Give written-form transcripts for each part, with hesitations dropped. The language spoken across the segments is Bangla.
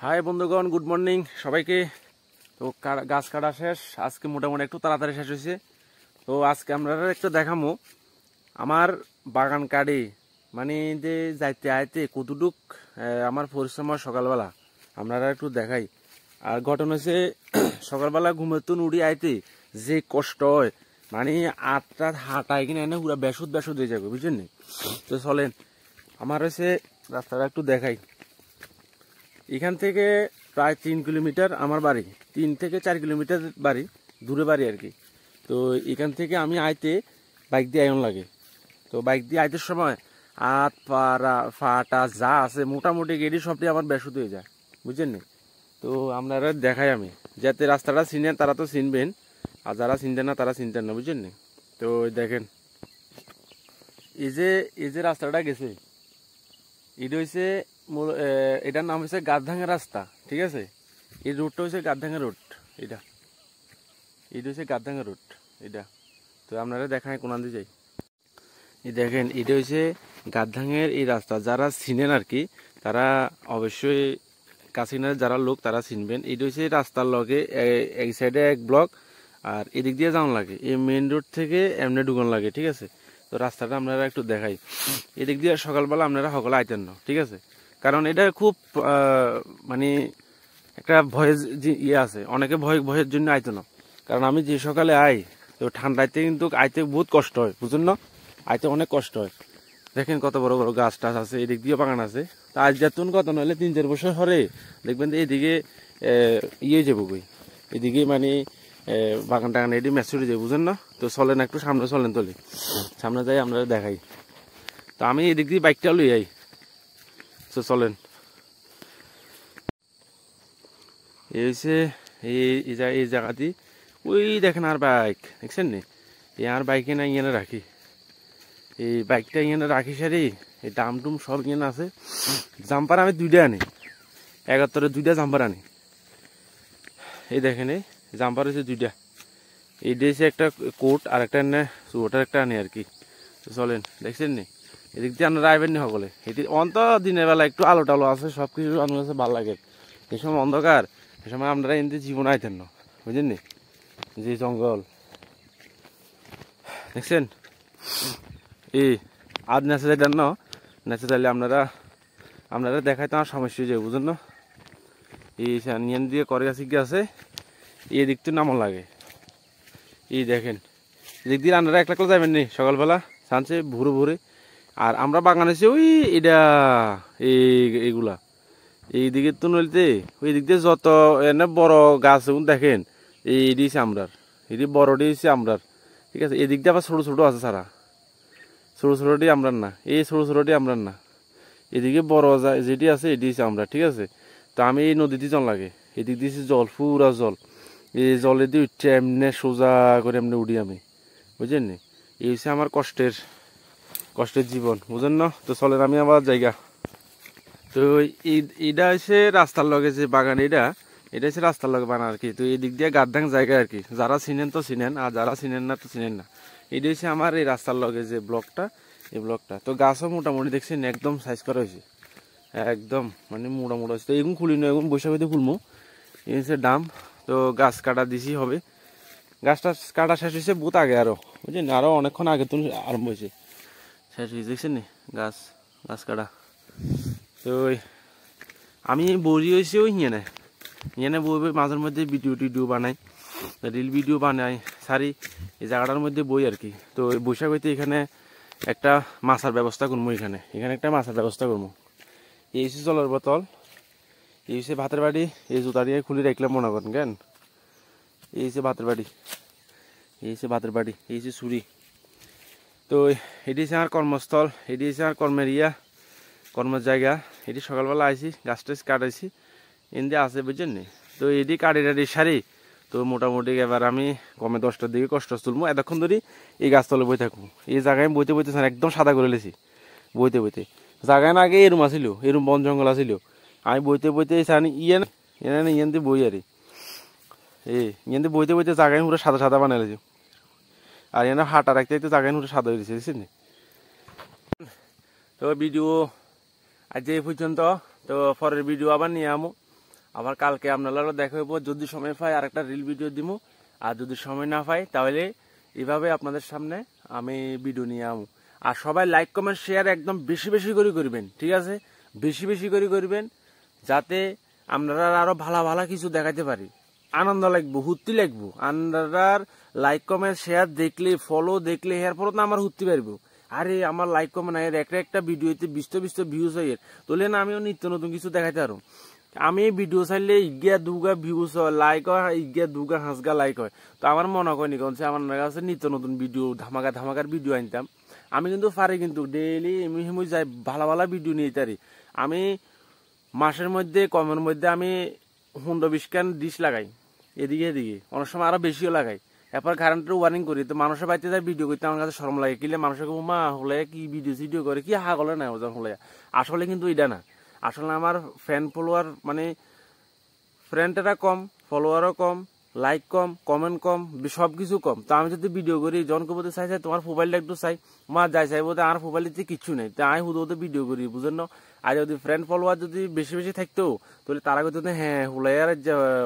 হাই বন্ধুগণ, গুড মর্নিং সবাইকে। তো গাছ কাটা শেষ, আজকে মোটামুটি একটু তাড়াতাড়ি শেষ হয়েছে। তো আজকে আমরা একটু দেখামো আমার বাগান কাটি, মানে যে যাইতে আইতে কতটুক আমার পরিশ্রম হয় সকালবেলা আপনারা একটু দেখাই। আর ঘটনা হচ্ছে সকালবেলা ঘুমের তো উড়ি আইতে যে কষ্ট হয়, মানে আটটা হাঁটায় কিনা এনে পুরো বেসুদ বেসুদ হয়ে যাবে, বুঝছেন নি? তো চলেন আমার হচ্ছে রাস্তাটা একটু দেখাই। এখান থেকে প্রায় 3 কিলোমিটার আমার বাড়ি, 3 থেকে 4 কিলোমিটার বাড়ি, দূরে বাড়ি আর কি। তো এখান থেকে আমি আইতে বাইক দিয়ে আয়ন লাগে। তো বাইক দিয়ে আইতে সময় হাত ফাটা যা আছে মোটামুটি গেড়ি সবটি আমার বেসুদ হয়ে যায়, বুঝছেন নি? তো আপনারা দেখাই আমি, যাতে রাস্তাটা চিনেন তারা তো চিনবেন, আর যারা চিনতেন না তারা চিনতেন না, বুঝছেন নি? তো দেখেন এই যে রাস্তাটা গেছে, এটা হচ্ছে এটার নাম হচ্ছে গাছভাঙা রাস্তা, ঠিক আছে? এই রোডটা হচ্ছে গাছভাঙা রোড, এটা হচ্ছে গাছভাঙা রোড এটা। তো আপনারা দেখায় কোন দিয়ে যাই, এই দেখেন এটা হচ্ছে গাছভাঙের এই রাস্তা। যারা চিনেন আর কি তারা অবশ্যই কাছিনার যারা লোক তারা চিনবেন। এটা হচ্ছে রাস্তার লগে এই সাইডে এক ব্লক, আর এদিক দিয়ে যাওয়ান লাগে, এই মেইন রোড থেকে এমনি ঢুকান লাগে, ঠিক আছে? তো রাস্তাটা আপনারা একটু দেখাই। এদিক দিয়ে সকালবেলা আপনারা সকলে আইতেন না, ঠিক আছে? কারণ এটা খুব মানে একটা ভয়ের ইয়ে আছে, অনেকে ভয়ের জন্য আইতো না। কারণ আমি যে সকালে আই, তো ঠান্ডাইতে কিন্তু আইতে বহুত কষ্ট হয়, বুঝুন না? আইতে অনেক কষ্ট হয়। দেখেন কত বড় বড় গাছ টাছ আছে, এদিক দিয়ে বাগান আছে। তা আজ যেতুন কত নইলে 3-4 বছর হরে দেখবেন যে এদিকে ইয়ে যাবো কই, এদিকে মানে বাগান টাগান এটি ম্যাচুরি যাবে, বুঝেন না? তো চলেন একটু সামনে চলেন, তোলে সামনে যাই আমরা দেখাই। তো আমি এদিক দিয়ে বাইকটা লই আই, তো চলেন। এই হচ্ছে এই জায়গাটি, ওই দেখেন আর বাইক দেখছেন নি? এই আর বাইকে না ইয়ে রাখি, এই বাইকটা ইয়ে রাখি সারি, এই দাম টুম সব ইয়ে আছে। জাম্পার আমি 2টা আনি, 71-এ 2টা জাম্পার আনি। এই দেখেন এই জাম্পার হচ্ছে 2টা, এই দিয়েছে একটা কোট আর একটা এনে ওটার একটা আনি আর কি। চলেন, দেখছেন নি? এদিক দিয়ে আপনারা আইবেন নি সকলে। এটি অন্ত দিনের বেলা একটু আলো টালো আছে, সব কিছু আমার কাছে ভালো লাগে। এই সময় অন্ধকার, এই সময় আপনারা এমনি জীবন আইতেন না, বুঝলেন নি? যে জঙ্গল দেখছেন, এই আজ নেচে যাইতেন না, নেচে যাইলে আপনারা দেখাইতে আমার সমস্যা হয়ে যায়, বুঝলেন না? এই নিয়ন দিয়ে করে গাছি আছে, এই দিক তো নামন লাগে। এই দেখেন এদিক দিয়ে আপনারা একলা করে যাবেন নি সকালবেলা সানছে ভোরে ভোরে। আর আমরা বাগানে ওই এটা এইগুলা এইদিকে তো নইতে ওই দিক দিয়ে যত এনে বড় গাছ দেখেন, এই দিয়েছে আমরার, এটি বড় দিয়েছে আমরার, ঠিক আছে? এদিক দিয়ে আবার ছোটো ছোটো আছে সারা, ছোটো ছোটোটি আমরার না, এই ছোটো ছোটোটি আমরার না, এদিকে বড় যেটি আছে এটি হচ্ছে আমরা, ঠিক আছে? তো আমি এই নদীতে জল লাগে, এদিক দিয়েছি জল, পুরা জল, এই জলে দিয়ে উঠছে এমনি সোজা করে এমনি উঠি আমি, বুঝলেন নি? এই হচ্ছে আমার কষ্টের জীবন, বুঝেন না? তো চলেন আমি আবার জায়গা। তো এইটা হচ্ছে রাস্তার লগে যে বাগান, এটা হচ্ছে রাস্তার লগে বানা আর কি। তো এই দিক দিয়ে গাদ্দাং জায়গা আর কি, যারা চিনেন তো চিনেন, আর যারা চিনেন না তো চিনেন না। এটা হচ্ছে আমার এই রাস্তার লগে যে ব্লকটা, এই ব্লকটা। তো গাছও মোটামুটি দেখছেন একদম সাইজ করা হয়েছে, একদম মানে মোটামুটি হয়েছে। তো এগুন খুলি না, এগুন বৈশাখীতে খুলবো, এই হচ্ছে ডাম। তো গাছ কাটা দিছি হবে, গাছটা কাটা শেষ হয়েছে বহুত আগে, আরো বুঝছেন, আরো অনেকক্ষণ আগে তো আরম্ভ হয়েছে, শেষ হয়েছে দেখছেন নি গাছ কাটা। তো আমি বই হয়েছে ওই হিয়ানে বই মাঝের মধ্যে ভিডিও টিডিও বানাই, রিল ভিডিও বানাই সারি এই জায়গাটার মধ্যে বই আর কি। তো বৈশাখ হইতে এখানে একটা মাছার ব্যবস্থা করবো, এখানে একটা মাছার ব্যবস্থা করবো। এই হচ্ছে জলের বোতল, এই হচ্ছে ভাতের বাড়ি, এই জুতা দিয়ে খুলে রাখলাম মনে করেন কেন, এই হচ্ছে ভাতের বাড়ি, এই হচ্ছে ছুরি। তো এটি হচ্ছে আমার কর্মস্থল, এটি হচ্ছে আমার কর্মের জায়গা। এটি সকালবেলা আইসি, গাছ টাছ কাটাইছি, এমনি আছে বুঝছেন নি? তো এটি কাটি সারি। তো মোটামুটি এবার আমি কমে 10টার দিকে কষ্ট তুলবো, এতক্ষণ ধরে এই গাছতলে বই থাকবো। এই জায়গায় আমি বইতে একদম সাদা করে লেছি, বইতে জায়গায় না আগে এরুম আসিল, এরুম বন জঙ্গল আসিল। আমি বইতে সানি ইয়ে দিয়ে বই আর ইয়ে বইতে জায়গায় পুরো সাদা বানাই লেছি। আর এনে হাঁটা রাখতে জায়গায় পুরো সাদা হয়েছে, বুঝছেন নি? তো ভিডিও আজ এই পর্যন্ত। তো পরের ভিডিও আবার নিয়ে আমো, আবার কালকে আপনারা দেখা হইব, যদি সময় পাই আর একটা রিল ভিডিও দিমু, আর যদি সময় না পাই তাহলে এভাবে আপনাদের সামনে আমি ভিডিও নিয়ে আমু। আর সবাই লাইক কমেন্ট শেয়ার একদম বেশি বেশি করে করবেন, ঠিক আছে? বেশি বেশি করে করবেন, যাতে আপনারা আরো ভালো ভালো কিছু দেখাতে পারি। আনন্দ লাগবো, হুত্তি লাগবো। আপনার লাইক কমেন্ট শেয়ার দেখলে, ফলো দেখলে, এরপর তো আমার হুত্তি পারবো। আরে আমার লাইক কমেন্ট একটা একটা ভিডিওতে 20 ভিউজ হয়, তোলে না আমিও নিত্য নতুন কিছু দেখাতে পারো। আমি এই ভিডিও চাইলে ইগিয়া দুগা ভিউজ হয়, লাইক হয়, ইগিয়া দুগা হাঁসগা লাইক হয়। তো আমার মনে করেনি কোন আমার কাছে নিত্য নতুন ভিডিও, ধামাকা ধামাকার ভিডিও আনতাম। আমি কিন্তু পারি, কিন্তু ডেইলি এমনি যাই ভালো ভালো ভিডিও নিয়ে তারি। আমি মাসের মধ্যে কমের মধ্যে আমি 15-20 খান ডিশ লাগাই, এদিকে এদিকে অনেক সময় আরো বেশিও লাগাই। এরপর কারেন্টের ওয়ারিং করি। তো মানুষের বাড়িতে যাই ভিডিও করতে আমার কাছে শরম লাগে, কিলে মানুষের মা হলে কি ভিডিও করে, কি হা গলে না ওজন হলে। আসলে কিন্তু এটা না, আসলে আমার ফ্যান ফলোয়ার মানে ফ্রেন্ডেরা কম, ফলোয়ারও কম, লাইক কম, কমেন্ট কম, সবকিছু কম। তো আমি যদি ভিডিও করি, জন কবতে চাই তোমার মোবাইলটা একটু চাই, মা যাই চাইবো, আমার মোবাইলতে কিছু নেই, তাই আমি হুদো ভিডিও করি, বুঝেন না? আর যদি ফ্রেন্ড ফলোয়ার যদি বেশি বেশি থাকতো, তাহলে তারা করতো হ্যাঁ হুলাইয়ার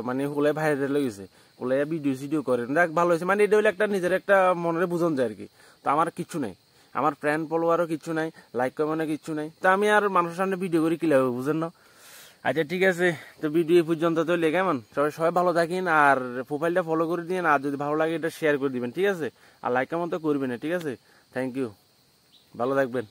মানে হুলাই ভাইরাল হয়ে গেছে, হুলাইয়া ভিডিও করে, দেখ ভালো হয়েছে, মানে এটা হলে একটা নিজের একটা মনের বুঝন যায় আর কি। তো আমার কিছু নেই, আমার ফ্রেন্ড ফলোয়ারও কিছু নাই, লাইক কমেন্টও কিছু নাই। তা আমি আর মানুষের সামনে ভিডিও করি কি লাগবে, বুঝেন না? আচ্ছা ঠিক আছে, তো ভিডিও পর্যন্ত তৈরি কেমন, সবাই ভালো থাকেন, আর প্রোফাইলটা ফলো করে দিন, আর যদি ভালো লাগে এটা শেয়ার করে দিবেন, ঠিক আছে? আর লাইক কমেন্ট তো করবেন, ঠিক আছে? থ্যাংক ইউ, ভালো থাকবেন।